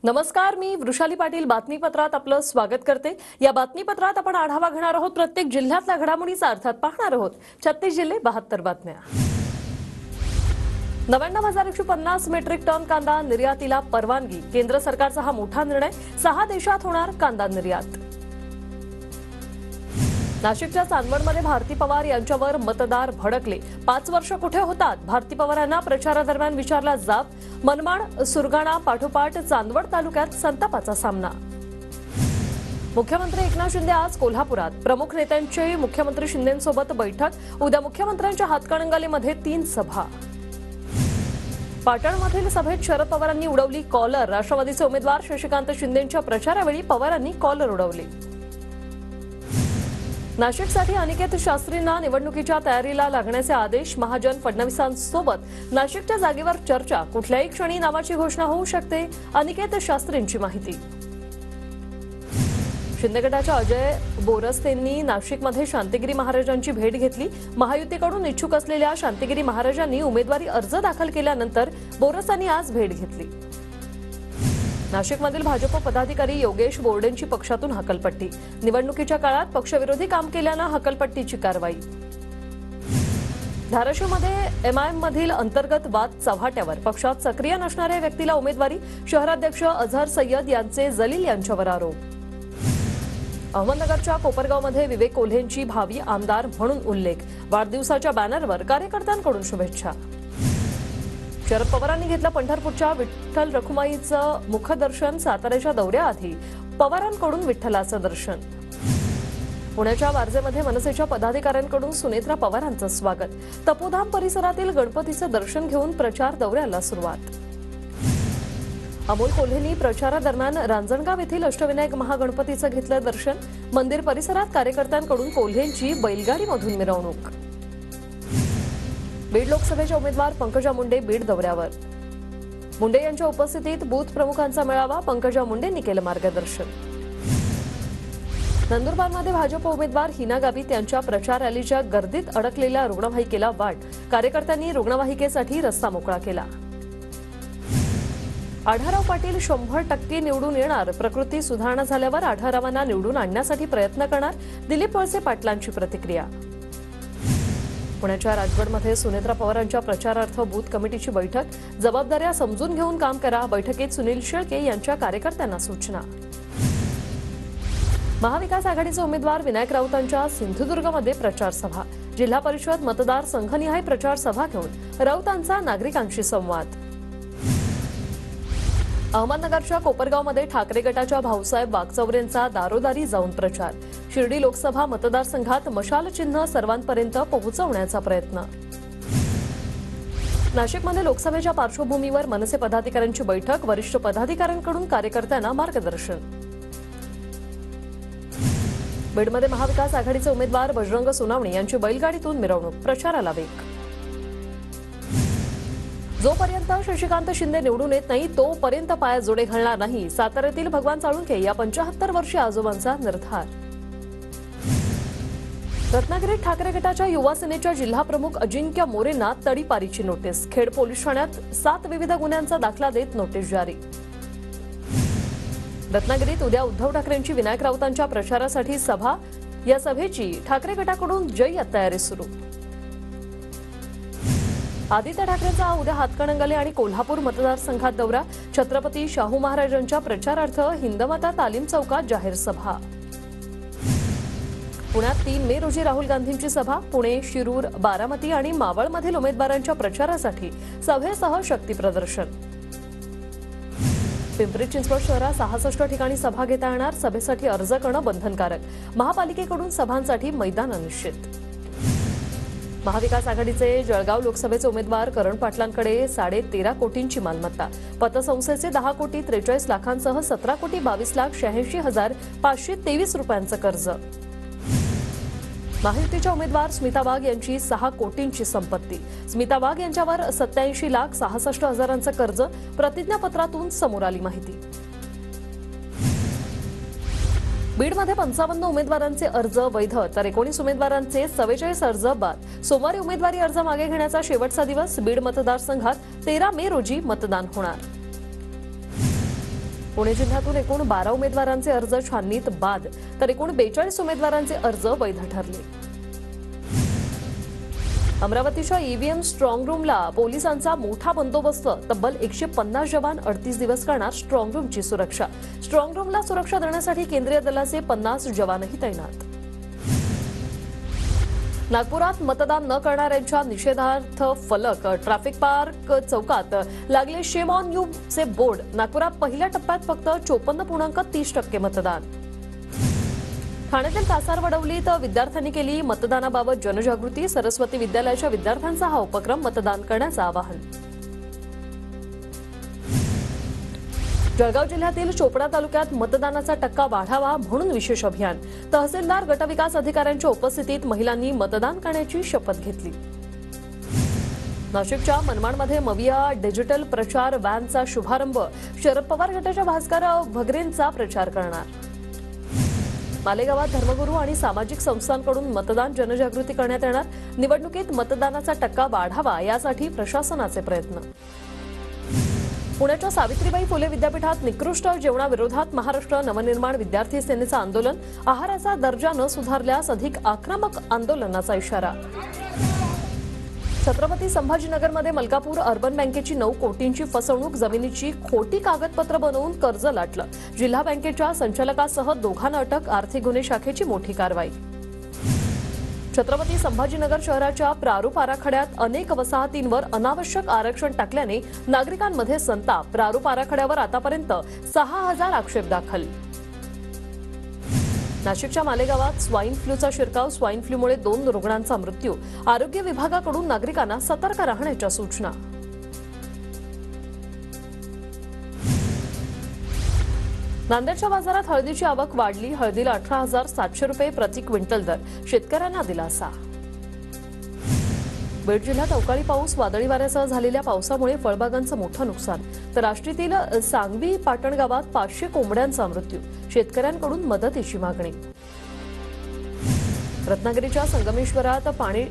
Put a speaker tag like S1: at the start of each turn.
S1: नमस्कार, मी वृषाली पाटील बातमीपत्रात आपलं स्वागत करते। या बातमीपत्रात आपण आढावा घेणार आहोत प्रत्येक जिल्ह्यातल्या घडामोडीचा, अर्थात पाहणार आहोत 36 जिल्हे 72 बातम्या। 99,150 मेट्रिक टन कांदा निर्यातीला परवानगी। केंद्र सरकारचा हा मोठा निर्णय, 6 देशात होणार कांदा निर्यात। नाशिकच्या चांदवडमध्ये भारती पवार यांच्यावर मतदार भडकले। 5 वर्ष कुठे होतात? भारती पवारांना प्रचारादरम्यान विचारला जाब। मनमाड, सुरगाणा पाठोपाठ चांदवड तालुक्यात संतापाचा सामना। मुख्यमंत्री एकनाथ शिंदे आज कोल्हापुरात। प्रमुख नेत्यांची मुख्यमंत्री शिंदेंसोबत बैठक। उद्या मुख्यमंत्र्यांच्या हातकणंगलेमध्ये 3 सभा। पाटणमधील सभेत शरद पवारांनी उडवली कॉलर। राष्ट्रवादीचे उमेदवार शशिकांत शिंदेंच्या प्रचारावेळी पवारांनी कॉलर उडवली। नाशिकसाठी अनिकेत शास्त्रींना निवडणुकीच्या तयारीला लागण्याचे आदेश। महाजन फडणवीसांसोबत नाशिकच्या जागेवर चर्चा। कुठल्याही क्षणी नावाची घोषणा होऊ शकते, अनिकेत शास्त्रींची माहिती। शिंदे गटाच्या अजय बोरस्तेंनी नाशिकमध्ये शांतिगिरी महाराजांची भेट घेतली। महायुतीकडून इच्छुक असलेल्या शांतिगिरी महाराजांनी उमेदवारी अर्ज दाखल केल्यानंतर बोरस्तांनी आज भेट घेतली। नाशिकमधील भाजप पदाधिकारी योगेश बोर्डेंची पक्षातून हकलपट्टी। निवडणुकीच्या काळात पक्षविरोधी काम केल्यानं हकलपट्टीची कारवाई। धाराशिवमध्ये एमआयएम मधील अंतर्गत वाद चव्हाट्यावर। पक्षात सक्रिय नसणाऱ्या व्यक्तीला उमेदवारी। शहराध्यक्ष अझहर सय्यद यांचे जलील यांच्यावर आरोप। अहमदनगरच्या कोपरगावमध्ये विवेक कोल्हेंची भावी आमदार म्हणून उल्लेख। वाढदिवसाच्या बॅनरवर कार्यकर्त्यांकडून शुभेच्छा। शरद पवारांनी घेतलं पंढरपूरच्या विठ्ठल रखुमाईचं मुखदर्शन। साताऱ्याच्या दौऱ्याआधी पवारांकडून विठ्ठलाचं दर्शन। पुण्याच्या वारजेमध्ये मनसेच्या पदाधिकाऱ्यांकडून सुनेत्रा पवारांचं स्वागत। तपोधाम परिसरातील गणपतीचं दर्शन घेऊन प्रचार दौऱ्याला सुरुवात। अमोल कोल्हेंनी प्रचारादरम्यान रांजणगाव येथील अष्टविनायक महागणपतीचं घेतलं दर्शन। मंदिर परिसरात कार्यकर्त्यांकडून कोल्हेंची बैलगाडीमधून मिरवणूक। बीड लोकसभेच्या उमेदवार पंकजा मुंडे बीड दौऱ्यावर। मुंडे यांच्या उपस्थितीत बूथ प्रमुखांचा मेळावा। पंकजा मुंडेंनी केलं मार्गदर्शन। नंदुरबारमध्ये भाजप उमेदवार हिना गावित यांच्या प्रचार रॅलीच्या गर्दीत अडकलेल्या रुग्णवाहिकेला वाट। कार्यकर्त्यांनी रुग्णवाहिकेसाठी रस्ता मोकळा केला। आढळराव पाटील 100% निवडून येणार। प्रकृती सुधारणा झाल्यावर आढळरावांना निवडून आणण्यासाठी प्रयत्न करणार। दिलीप वळसे पाटलांची प्रतिक्रिया। पुण्याच्या राजगडमध्ये सुनेत्रा पवारांच्या प्रचारार्थ बूथ कमिटीची बैठक। जबाबदाऱ्या समजून घेऊन काम करा। बैठकीत सुनील शेळके यांच्या कार्यकर्त्यांना सूचना। महाविकास आघाडीचे उमेदवार विनायक राऊतांच्या सिंधुदुर्गमध्ये प्रचार सभा। जिल्हा परिषद मतदार संघनिहाय प्रचार सभा घेऊन राऊतांचा नागरिकांशी संवाद। अहमदनगरच्या कोपरगावमध्ये ठाकरे गटाच्या भाऊसाहेब वागचौरेंचा दारोदारी जाऊन प्रचार। शिर्डी लोकसभा मतदारसंघात मशाल चिन्ह सर्वांपर्यंत पोहोचवण्याचा प्रयत्न। नाशिकमध्ये लोकसभेच्या पार्श्वभूमीवर मनसे पदाधिकाऱ्यांची बैठक। वरिष्ठ पदाधिकाऱ्यांकडून कार्यकर्त्यांना मार्गदर्शन। बीडमध्ये महाविकास आघाडीचे उमेदवार बजरंग सोनावणे यांची बैलगाडीतून मिरवणूक। प्रचाराला वेग। जोपर्यंत शशिकांत शिंदे निवडून येत नाही तोपर्यंत पायात जोडे घालणार नाही। साताऱ्यातील भगवान चाळुंके या 75 वर्षीय आजोबांचा निर्धार। रत्नागिरीत ठाकरे गटाच्या युवा सेनेच्या जिल्हा प्रमुख अजिंक्य मोरेंना तडीपारीची नोटीस। खेड पोलीस ठाण्यात 7 विविध गुन्ह्यांचा दाखला देत नोटीस जारी। रत्नागिरीत उद्या उद्धव ठाकरेंची विनायक राऊतांच्या प्रचारासाठी सभा। या सभेची ठाकरे गटाकडून जय्यत तयारी सुरू। आदित्य ठाकरेंचा उद्या हातकणंगले आणि कोल्हापूर मतदारसंघात दौरा। छत्रपती शाहू महाराजांच्या प्रचारार्थ हिंदमाता तालीम चौकात जाहीर सभा। पुण्यात 3 मे रोजी राहुल गांधींची सभा। पुणे, शिरूर, बारामती आणि मावळमधील उमेदवारांच्या प्रचारासाठी सभेसह शक्ती प्रदर्शन। पिंपरी चिंचवड शहरात 66 ठिकाणी सभा घेता येणार। सभेसाठी अर्ज करणं बंधनकारक। महापालिकेकडून सभांसाठी मैदान अनिश्चित। महाविकास आघाडीचे जळगाव लोकसभेचे उमेदवार करण पाटलांकडे 13.5 कोटींची मालमत्ता। पतसंस्थेचे 10 कोटी 43 लाखांसह 17 कोटी 22,86,523 रुपयांचं कर्ज। महायुतीच्या उमेदवार स्मिता वाघ यांची 6 कोटींची संपत्ती। स्मिता वाघ यांच्यावर 87,66,000 कर्ज। प्रतिज्ञापत्रातून समोर आली माहिती। बीडमध्ये 55 उमेदवारांचे अर्ज वैध तर 19 उमेदवारांचे 44 अर्ज बाद। सोमवारी उमेदवारी अर्ज मागे घेण्याचा शेवटचा दिवस। बीड मतदारसंघात 13 मे रोजी मतदान होणार। पुणे जिल्ह्यातून एकूण 12 उमेदवारांचे अर्ज छाननीत बाद, तर एकूण 42 उमेदवारांचे अर्ज वैध ठरले. अमरावतीच्या ईव्हीएम स्ट्रॉंग रूमला पोलिसांचा मोठा बंदोबस्त. तब्बल 150 जवान 38 दिवस करणार स्ट्रॉंग रूमची सुरक्षा. स्ट्रॉंग रूमला सुरक्षा देण्यासाठी केंद्रीय दलाचे 50 जवानही तैनात. नागपुरात मतदान न करणाऱ्यांच्या निषेधार्थ फलक. ट्रॅफिक पार्क चौकात लागले शेम ऑन यू चे बोर्ड. नागपुरात पहिल्या टप्प्यात फक्त 54.30% मतदान. ठाण्यातील कासारवडवलीत विद्यार्थ्यांनी केली मतदानाबाबत जनजागृती. सरस्वती विद्यालयाच्या विद्यार्थ्यांचा हा उपक्रम. मतदान करण्याचं आवाहन. जळगाव जिल्ह्यातील चोपडा तालुक्यात मतदानाचा टक्का वाढावा म्हणून विशेष अभियान. तहसीलदार, गटविकास अधिकाऱ्यांच्या उपस्थितीत महिलांनी मतदान करण्याची शपथ घेतली. नाशिकच्या मनमाडमध्ये मविया डिजिटल प्रचार व्हॅनचा शुभारंभ. शरद पवार गटाच्या भास्कर भगरेंचा प्रचार करणार. मालेगावात धर्मगुरू आणि सामाजिक संस्थांकडून मतदान जनजागृती करण्यात येणार. निवडणुकीत मतदानाचा टक्का वाढावा यासाठी प्रशासनाचे प्रयत्न. पुण्याच्या सावित्रीबाई फुले विद्यापीठात निकृष्ट जेवणाविरोधात महाराष्ट्र नवनिर्माण विद्यार्थी सेनेचं आंदोलन. आहाराचा दर्जा न सुधारल्यास अधिक आक्रमक आंदोलनाचा इशारा. छत्रपती संभाजीनगरमध्ये मलकापूर अर्बन बँकेची 9 कोटींची फसवणूक. जमिनीची खोटी कागदपत्र बनवून कर्ज लाटलं. जिल्हा बँकेच्या संचालकासह दोघांना अटक. आर्थिक गुन्हे शाखेची मोठी कारवाई. छत्रपती संभाजीनगर शहराच्या प्रारूप आराखड्यात अनेक वसाहतींवर अनावश्यक आरक्षण टाकल्याने नागरिकांमध्ये संताप. प्रारूप आराखड्यावर आतापर्यंत 6000 आक्षेप दाखल. नाशिकच्या मालेगावात स्वाईन फ्लूचा शिरकाव. स्वाईन फ्लूमुळे 2 रुग्णांचा मृत्यू. आरोग्य विभागाकडून नागरिकांना सतर्क राहण्याच्या सूचना. नांदेडच्या बाजारात हळदीची आवक वाढली. हळदीला 18,700 रुपये प्रति क्विंटल दर. शेतकऱ्यांना दिलासा. बीड जिल्ह्यात अवकाळी पाऊस. वादळी वाऱ्यासह झालेल्या पावसामुळे फळबागांचं मोठं नुकसान. तर आष्टीतील सांगवी पाटण गावात 500 कोंबड्यांचा मृत्यू. शेतकऱ्यांकडून मदतीची मागणी. रत्नागिरीच्या संगमेश्वरात पाणी